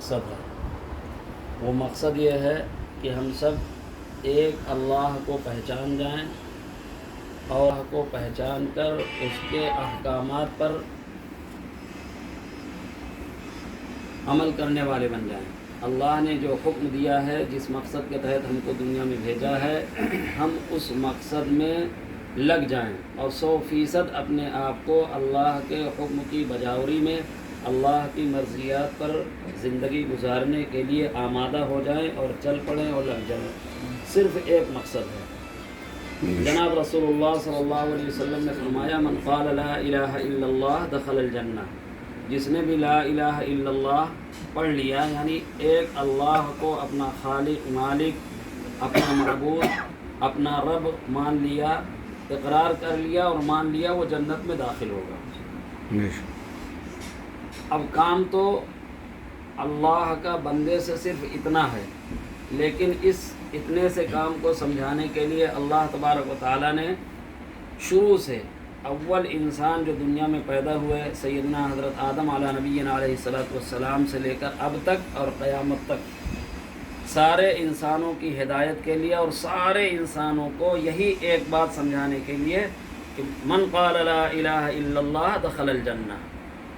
مقصد ہے۔ وہ مقصد یہ ہے کہ ہم سب ایک اللہ کو پہچان جائیں اور اللہ کو پہچان کر اس کے احکامات پر عمل کرنے والے بن جائیں۔ اللہ نے جو حکم دیا ہے، جس مقصد کے تحت ہم کو دنیا میں بھیجا ہے، ہم اس مقصد میں لگ جائیں اور 100% اپنے آپ کو اللہ کے حکم کی بجاوری میں اللہ کی مرضیات پر زندگی گزارنے کے لیے آمادہ ہو جائیں اور چل پڑیں اور لگ جائیں۔ صرف ایک مقصد ہے۔ جناب رسول اللہ صلی اللہ علیہ وسلم نے فرمایا من قال لا الہ الا اللہ دخل الجنہ، جس نے بھی لا الہ الا اللہ پڑھ لیا، یعنی ایک اللہ کو اپنا خالق، مالک، اپنا معبود، اپنا رب مان لیا، اقرار کر لیا اور مان لیا، وہ جنت میں داخل ہوگا۔ اب کام تو اللہ کا بندے سے صرف اتنا ہے، لیکن اس اتنے سے کام کو سمجھانے کے لیے اللہ تبارک و تعالیٰ نے شروع سے اول انسان جو دنیا میں پیدا ہوئے سیدنا حضرت آدم علیہ نبینا علیہ السلام سے لے کر اب تک اور قیامت تک سارے انسانوں کی ہدایت کے لیے اور سارے انسانوں کو یہی ایک بات سمجھانے کے لیے کہ من قال لا الہ الا اللہ دخل الجنہ،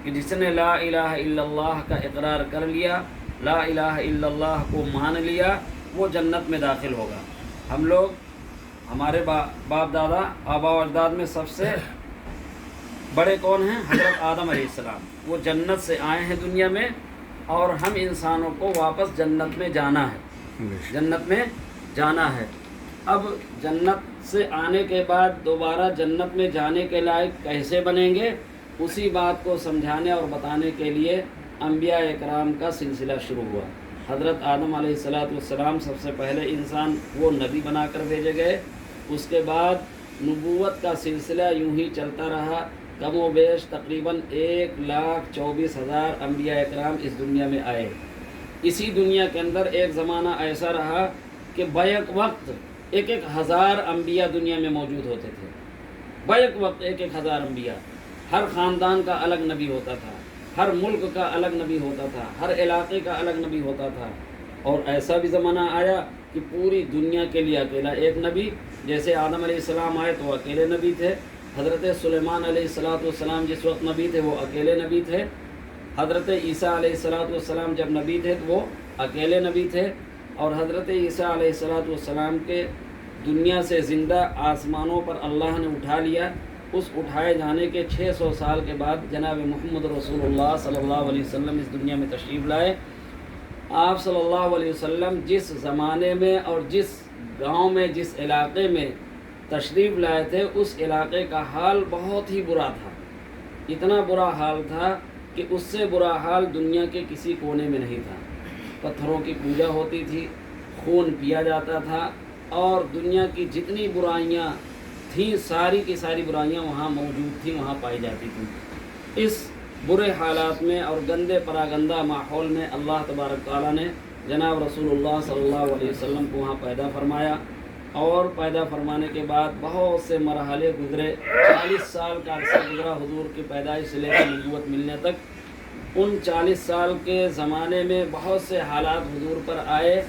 کہ جس نے لا الہ الا اللہ کا اقرار کر لیا، لا الہ الا اللہ کو مان لیا، وہ جنت میں داخل ہوگا۔ ہم لوگ، ہمارے باپ دادا، آبا و اجداد میں سب سے بڑے کون ہیں؟ حضرت آدم علیہ السلام۔ وہ جنت سے آئے ہیں دنیا میں اور ہم انسانوں کو واپس جنت میں جانا ہے، جنت میں جانا ہے۔ اب جنت سے آنے کے بعد دوبارہ جنت میں جانے کے لائق کیسے بنیں گے، اسی بات کو سمجھانے اور بتانے کے لیے انبیاء اکرام کا سلسلہ شروع ہوا۔ حضرت آدم علیہ السلام سب سے پہلے انسان، وہ نبی بنا کر بھیجے گئے۔ اس کے بعد نبوت کا سلسلہ یوں ہی چلتا رہا، کم و بیش تقریباً 1,24,000 انبیاء اکرام اس دنیا میں آئے۔ اسی دنیا کے اندر ایک زمانہ ایسا رہا کہ بیک وقت 1,000 انبیاء دنیا میں موجود ہوتے تھے، بیک وقت 1,000 انبیاء۔ ہر خاندان کا الگ نبی ہوتا تھا، ہر ملک کا الگ نبی ہوتا تھا، ہر علاقے کا الگ نبی ہوتا تھا۔ اور ایسا بھی زمانہ آیا کہ پوری دنیا کے لیے اکیلا ایک نبی، جیسے آدم علیہ السلام آئے تو اکیلے نبی تھے، حضرت سلیمان علیہ السلام جس وقت نبی تھے وہ اکیلے نبی تھے، حضرت عیسیٰ علیہ السلام جب نبی تھے تو وہ اکیلے نبی تھے، اور حضرت عیسیٰ علیہ السلام کے دنیا سے زندہ آسمانوں پر اللہ نے اٹھا لیا۔ اس اٹھائے جانے کے 600 سال کے بعد جناب محمد رسول اللہ صلی اللہ علیہ وسلم اس دنیا میں تشریف لائے۔ آپ صلی اللہ علیہ وسلم جس زمانے میں اور جس گاؤں میں، جس علاقے میں تشریف لائے تھے، اس علاقے کا حال بہت ہی برا تھا۔ اتنا برا حال تھا کہ اس سے برا حال دنیا کے کسی کونے میں نہیں تھا۔ پتھروں کی پوجا ہوتی تھی، خون پیا جاتا تھا، اور دنیا کی جتنی برائیاں تھیں ساری کی ساری برائیاں وہاں موجود تھیں، وہاں پائی جاتی تھیں۔ اس برے حالات میں اور گندے پراگندہ ماحول میں اللہ تبارک تعالیٰ نے جناب رسول اللہ صلی اللہ علیہ وسلم کو وہاں پیدا فرمایا، اور پیدا فرمانے کے بعد بہت سے مرحلے گزرے، 40 سال کا عرصہ گزرا حضور کی پیدائش سے لے کر نبوت ملنے تک۔ ان 40 سال کے زمانے میں بہت سے حالات حضور پر آئے،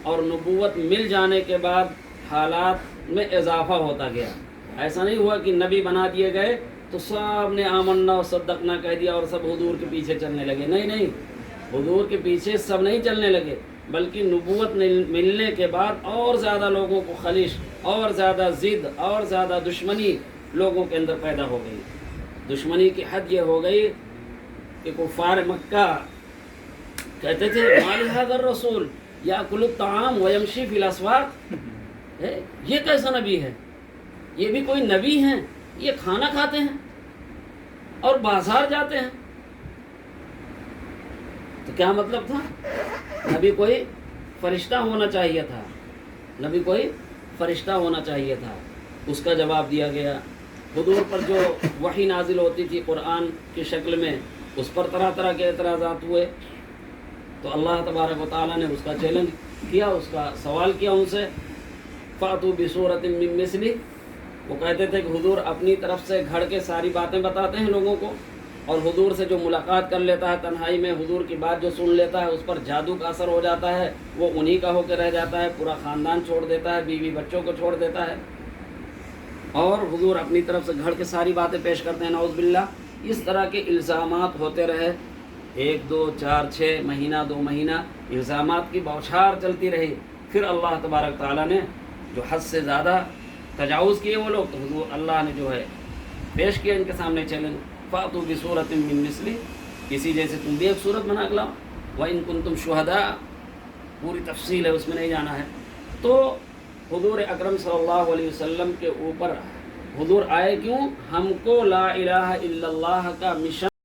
اور نبوت مل جانے کے بعد حالات میں اضافہ ہوتا گیا۔ ایسا نہیں ہوا کہ نبی بنا دیے گئے تو سب نے آمنا و صدقنا کہہ دیا اور سب حضور کے پیچھے چلنے لگے۔ نہیں، حضور کے پیچھے سب نہیں چلنے لگے، بلکہ نبوت ملنے کے بعد اور زیادہ لوگوں کو خلش، اور زیادہ ضد، اور زیادہ دشمنی لوگوں کے اندر پیدا ہو گئی۔ دشمنی کی حد یہ ہو گئی کہ کفار مکہ کہتے تھے ما لہذا الرسول یاکل الطعام ویمشی فی الاسواق، یہ کیسا نبی ہے؟ یہ بھی کوئی نبی ہیں؟ یہ کھانا کھاتے ہیں اور بازار جاتے ہیں۔ تو کیا مطلب تھا؟ نبی کوئی فرشتہ ہونا چاہیے تھا، نبی کوئی فرشتہ ہونا چاہیے تھا۔ اس کا جواب دیا گیا۔ حضور پر جو وحی نازل ہوتی تھی قرآن کی شکل میں، اس پر طرح طرح کے اعتراضات ہوئے، تو اللہ تبارک و تعالیٰ نے اس کا چیلنج کیا، اس کا سوال کیا ان سے، فَأْتُوا بِسُورَةٍ مِّن مِّثْلِهِ۔ وہ کہتے تھے کہ حضور اپنی طرف سے گھڑ کے ساری باتیں بتاتے ہیں لوگوں کو، اور حضور سے جو ملاقات کر لیتا ہے تنہائی میں، حضور کی بات جو سن لیتا ہے، اس پر جادو کا اثر ہو جاتا ہے، وہ انہی کا ہو کے رہ جاتا ہے، پورا خاندان چھوڑ دیتا ہے، بیوی بچوں کو چھوڑ دیتا ہے، اور حضور اپنی طرف سے گھڑ کے ساری باتیں پیش کرتے ہیں، نعوذ باللہ۔ اس طرح کے الزامات ہوتے رہے، 1 2 4 6 مہینہ 2 مہینہ الزامات کی بوچھار چلتی رہی۔ پھر اللہ تبارک تعالیٰ نے جو حد سے زیادہ تجاوز کیے وہ لوگ، تو حضور اللہ نے جو ہے پیش کیا ان کے سامنے چیلنج، فَأْتُوا بِسُورَةٍ مِّن مِّثْلِهِ، اسی جیسے تم بھی ایک صورت بنا کے لاؤ، وَإِن كُنتُمْ شُهَدَاءَ، پوری تفصیل ہے، اس میں نہیں جانا ہے۔ تو حضور اکرم صلی اللہ علیہ وسلم کے اوپر حضور آئے کیوں؟ ہم کو لا الہ الا اللہ کا مشن